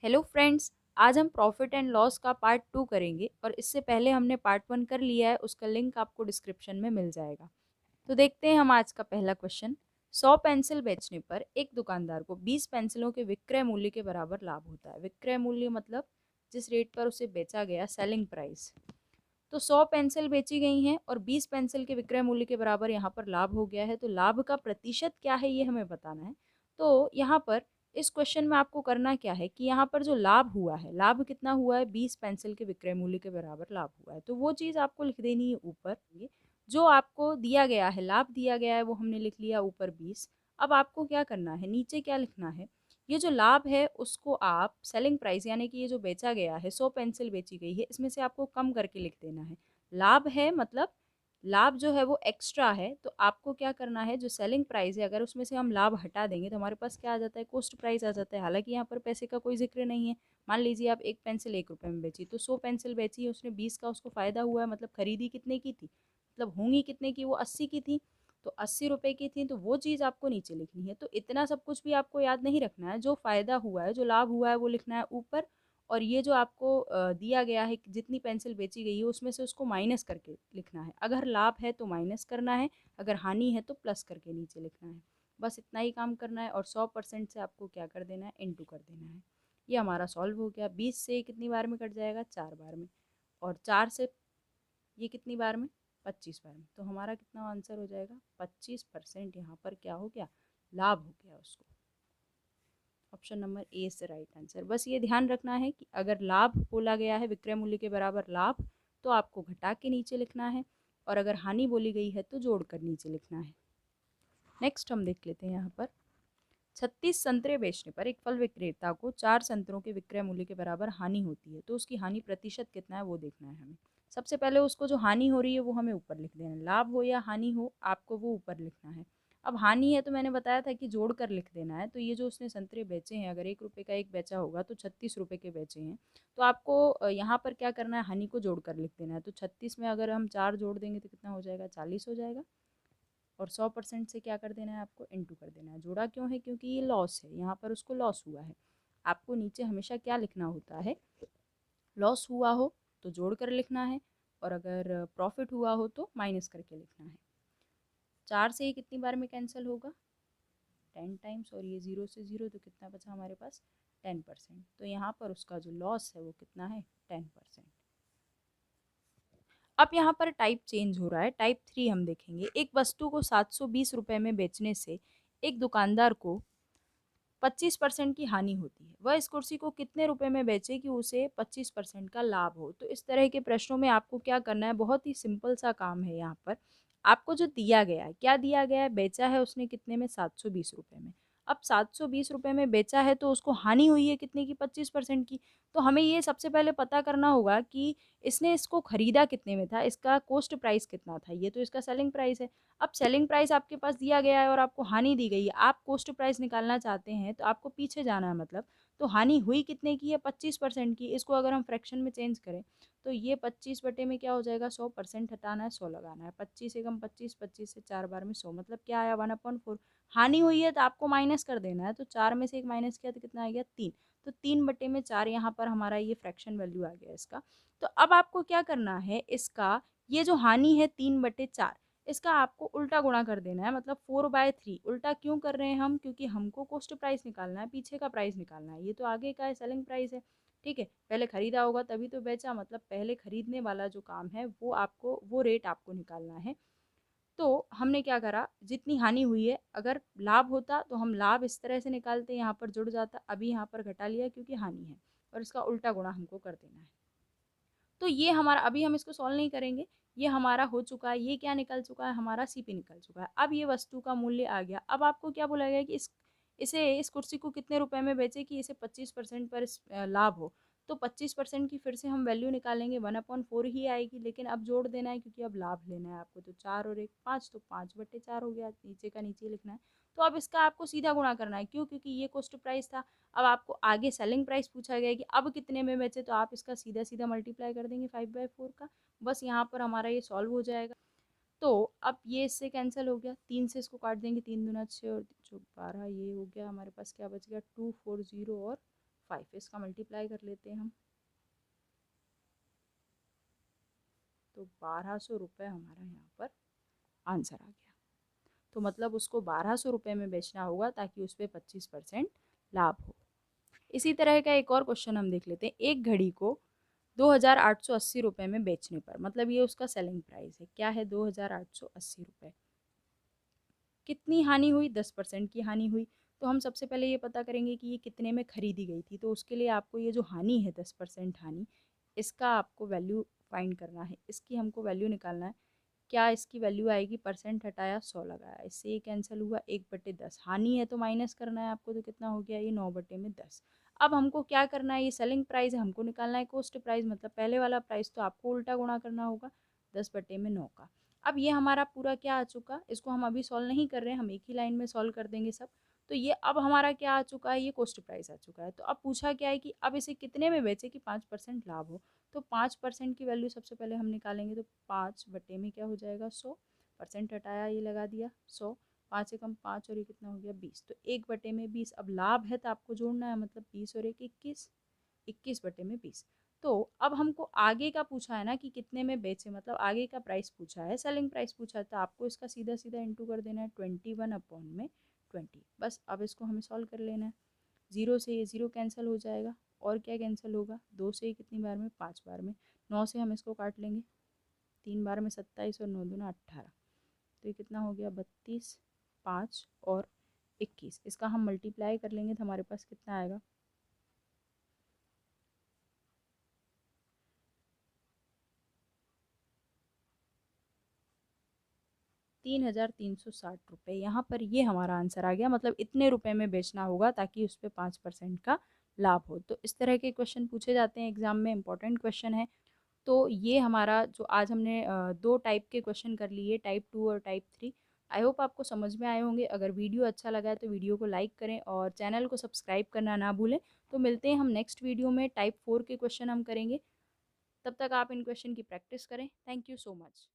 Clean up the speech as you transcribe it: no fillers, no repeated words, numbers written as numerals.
Hello friends. आज हम profit and loss का पार्ट 2 करेंगे और इससे पहले हमने पार्ट 1 कर लिया है। उसका लिंक आपको डिस्क्रिप्शन में मिल जाएगा। तो देखते हैं हम आज का पहला क्वेश्चन। 100 पेंसिल बेचने पर एक दुकानदार को 20 पेंसिलों के विक्रय मूल्य के बराबर लाभ होता है। विक्रय मूल्य मतलब जिस रेट पर उसे बेचा गया, सेलिंग प्राइस। तो 100 पेंसिल बेची गई हैं और 20 पेंसिल के विक्रय मूल्य के बराबर यहाँ पर लाभ हो गया है। तो लाभ का प्रतिशत क्या है ये हमें बताना है। तो यहाँ पर इस क्वेश्चन में आपको करना क्या है कि यहाँ पर जो लाभ हुआ है, लाभ कितना हुआ है, 20 पेंसिल के विक्रय मूल्य के बराबर लाभ हुआ है। तो वो चीज़ आपको लिख देनी है ऊपर। ये जो आपको दिया गया है, लाभ दिया गया है, वो हमने लिख लिया ऊपर 20। अब आपको क्या करना है, नीचे क्या लिखना है, ये जो लाभ है उसको आप सेलिंग प्राइस यानी कि ये जो बेचा गया है, 100 पेंसिल बेची गई है, इसमें से आपको कम करके लिख देना है। लाभ है मतलब लाभ जो है वो एक्स्ट्रा है, तो आपको क्या करना है, जो सेलिंग प्राइस है अगर उसमें से हम लाभ हटा देंगे तो हमारे पास क्या आ जाता है, कॉस्ट प्राइस आ जाता है। हालांकि यहाँ पर पैसे का कोई जिक्र नहीं है। मान लीजिए आप एक पेंसिल 1 रुपये में बेची, तो 100 पेंसिल बेची है, उसने 20 का उसको फायदा हुआ है, मतलब खरीदी कितने की थी, मतलब होंगी कितने की, वो 80 की थी। तो 80 रुपए की थी, तो वो चीज़ आपको नीचे लिखनी है। तो इतना सब कुछ भी आपको याद नहीं रखना है। जो फायदा हुआ है, जो लाभ हुआ है, वो लिखना है ऊपर। और ये जो आपको दिया गया है कि जितनी पेंसिल बेची गई है उसमें से उसको माइनस करके लिखना है। अगर लाभ है तो माइनस करना है, अगर हानि है तो प्लस करके नीचे लिखना है। बस इतना ही काम करना है। और 100% से आपको क्या कर देना है, इंटू कर देना है। ये हमारा सॉल्व हो गया। 20 से कितनी बार में कट जाएगा, 4 बार में। और 4 से ये कितनी बार में, 25 बार में। तो हमारा कितना आंसर हो जाएगा, 25% यहाँ पर क्या हो गया, लाभ हो गया उसको। ऑप्शन नंबर ए से राइट आंसर। बस ये ध्यान रखना है कि अगर लाभ बोला गया है, विक्रय मूल्य के बराबर लाभ, तो आपको घटा के नीचे लिखना है। और अगर हानि बोली गई है तो जोड़कर नीचे लिखना है। नेक्स्ट हम देख लेते हैं यहाँ पर। 36 संतरे बेचने पर एक फल विक्रेता को 4 संतरों के विक्रय मूल्य के बराबर हानि होती है, तो उसकी हानि प्रतिशत कितना है वो देखना है हमें। सबसे पहले उसको जो हानि हो रही है वो हमें ऊपर लिख देना है। लाभ हो या हानि हो, आपको वो ऊपर लिखना है। अब हानि है तो मैंने बताया था कि जोड़ कर लिख देना है। तो ये जो उसने संतरे बेचे हैं, अगर 1 रुपये का एक बेचा होगा तो 36 रुपये के बेचे हैं। तो आपको यहाँ पर क्या करना है, हानि को जोड़ कर लिख देना है। तो 36 में अगर हम 4 जोड़ देंगे तो कितना हो जाएगा, 40 हो जाएगा। और 100% से क्या कर देना है, आपको इंटू कर देना है। जोड़ा क्यों है, क्योंकि ये लॉस है, यहाँ पर उसको लॉस हुआ है। आपको नीचे हमेशा क्या लिखना होता है, लॉस हुआ हो तो जोड़ कर लिखना है, और अगर प्रॉफिट हुआ हो तो माइनस करके लिखना है। 4 से ये कितनी बार में कैंसिल होगा, 10 टाइम्स। और ये 0 से 0, तो कितना बचा हमारे पास, 10%। तो यहाँ पर उसका जो लॉस है वो कितना है, 10%। अब यहाँ पर टाइप चेंज हो रहा है। टाइप 3 हम देखेंगे। एक वस्तु को 720 रुपये में बेचने से एक दुकानदार को 25% की हानि होती है। वह इस कुर्सी को कितने रुपए में बेचे कि उसे 25% का लाभ हो। तो इस तरह के प्रश्नों में आपको क्या करना है, बहुत ही सिंपल सा काम है। यहाँ पर आपको जो दिया गया है, क्या दिया गया है, बेचा है उसने कितने में, 720 रुपये में। अब 720 रुपये में बेचा है तो उसको हानि हुई है कितने की, 25% की। तो हमें ये सबसे पहले पता करना होगा कि इसने इसको खरीदा कितने में था, इसका कॉस्ट प्राइस कितना था। ये तो इसका सेलिंग प्राइस है। अब सेलिंग प्राइस आपके पास दिया गया है और आपको हानि दी गई है, आप कॉस्ट प्राइस निकालना चाहते हैं तो आपको पीछे जाना है। मतलब तो हानि हुई कितने की है, 25% की। इसको अगर हम फ्रैक्शन में चेंज करें तो ये 25 बटे में क्या हो जाएगा, 100% हटाना है, 100 लगाना है। 25 एकम 25, 25 से 4 बार में 100, मतलब क्या आया, 1/4। हानि हुई है तो आपको माइनस कर देना है। तो 4 में से एक माइनस किया तो कितना आ गया, 3। तो 3/4 यहाँ पर हमारा ये फ्रैक्शन वैल्यू आ गया इसका। तो अब आपको क्या करना है, इसका ये जो हानि है 3/4, इसका आपको उल्टा गुणा कर देना है। मतलब 4/3। उल्टा क्यों कर रहे हैं हम, क्योंकि हमको कॉस्ट प्राइस निकालना है, पीछे का प्राइस निकालना है। ये तो आगे का है, सेलिंग प्राइस है। ठीक है, पहले खरीदा होगा तभी तो बेचा, मतलब पहले खरीदने वाला जो काम है वो आपको, वो रेट आपको निकालना है। तो हमने क्या करा, जितनी हानि हुई है, अगर लाभ होता तो हम लाभ इस तरह से निकालते, यहाँ पर जुड़ जाता। अभी यहाँ पर घटा लिया क्योंकि हानि है, और इसका उल्टा गुणा हमको कर देना है। तो ये हमारा, अभी हम इसको सॉल्व नहीं करेंगे, ये हमारा हो चुका है। ये क्या निकल चुका है, हमारा सीपी निकल चुका है। अब ये वस्तु का मूल्य आ गया। अब आपको क्या बोला गया कि इस कुर्सी को कितने रुपए में बेचे कि इसे 25% पर लाभ हो। तो 25% की फिर से हम वैल्यू निकालेंगे, 1/4 ही आएगी। लेकिन अब जोड़ देना है क्योंकि अब लाभ लेना है आपको। तो 4 और 1 5, तो 5/4 हो गया। नीचे का नीचे लिखना है। तो अब इसका आपको सीधा गुणा करना है, क्यों, क्योंकि ये कॉस्ट प्राइस था। अब आपको आगे सेलिंग प्राइस पूछा गया है कि अब कितने में बेचे, तो आप इसका सीधा सीधा मल्टीप्लाई कर देंगे 5/4 का। बस यहाँ पर हमारा ये सॉल्व हो जाएगा। तो अब ये इससे कैंसिल हो गया, 3 से इसको काट देंगे, 3 दूना 6 और जो 12, ये हो गया हमारे पास। क्या बच गया, 240 और 5, इसका मल्टीप्लाई कर लेते हैं हम। तो 1200 रुपये हमारा यहाँ पर आंसर आ गया। तो मतलब उसको 1200 रुपये में बेचना होगा ताकि उस पर 25% लाभ हो। इसी तरह का एक और क्वेश्चन हम देख लेते हैं। एक घड़ी को 2880 रुपये में बेचने पर, मतलब ये उसका सेलिंग प्राइस है, क्या है 2880 रुपये, कितनी हानि हुई, 10% की हानि हुई। तो हम सबसे पहले ये पता करेंगे कि ये कितने में खरीदी गई थी। तो उसके लिए आपको ये जो हानि है 10% हानि, इसका आपको वैल्यू फाइंड करना है, इसकी हमको वैल्यू निकालना है। क्या इसकी वैल्यू आएगी, परसेंट हटाया 100 लगाया, इससे ये कैंसिल हुआ, 1/10 हानि है तो माइनस करना है आपको। तो कितना हो गया ये 9/10। अब हमको क्या करना है, ये सेलिंग प्राइस है, हमको निकालना है कॉस्ट प्राइस, मतलब पहले वाला प्राइस तो आपको उल्टा गुणा करना होगा 10/9 का। अब ये हमारा पूरा क्या आ चुका, इसको हम अभी सॉल्व नहीं कर रहे हैं, हम एक ही लाइन में सॉल्व कर देंगे सब। तो ये अब हमारा क्या आ चुका है, ये कॉस्ट प्राइस आ चुका है। तो अब पूछा क्या है कि अब इसे कितने में बेचे कि 5% लाभ हो। तो 5% की वैल्यू सबसे पहले हम निकालेंगे। तो 5/में क्या हो जाएगा 100, परसेंट हटाया ये लगा दिया 100, 5 से कम 5 और ये कितना हो गया 20। तो 1/20। अब लाभ है तो आपको जोड़ना है, मतलब 20 और 1 21, 21/20। तो अब हमको आगे का पूछा है ना कि कितने में बेचे, मतलब आगे का प्राइस पूछा है, सेलिंग प्राइस पूछा है। तो आपको इसका सीधा सीधा इंटू कर देना है 21/20। बस अब इसको हमें सॉल्व कर लेना है। 0 से ये 0 कैंसिल हो जाएगा, और क्या कैंसिल होगा, 2 से ये कितनी बार में, 5 बार में, 9 से हम इसको काट लेंगे 3 बार में, 27 और 9 दूना 18। तो ये कितना हो गया 32, 5 और 21। इसका हम मल्टीप्लाई कर लेंगे तो हमारे पास कितना आएगा, 3360 रुपये। यहाँ पर ये हमारा आंसर आ गया, मतलब इतने रुपए में बेचना होगा ताकि उस पर 5% का लाभ हो। तो इस तरह के क्वेश्चन पूछे जाते हैं एग्जाम में, इंपॉर्टेंट क्वेश्चन है। तो ये हमारा जो आज हमने 2 टाइप के क्वेश्चन कर लिए, टाइप 2 और टाइप 3। आई होप आपको समझ में आए होंगे। अगर वीडियो अच्छा लगा है तो वीडियो को लाइक करें और चैनल को सब्सक्राइब करना ना भूलें। तो मिलते हैं हम नेक्स्ट वीडियो में, टाइप 4 के क्वेश्चन हम करेंगे। तब तक आप इन क्वेश्चन की प्रैक्टिस करें। Thank you so much.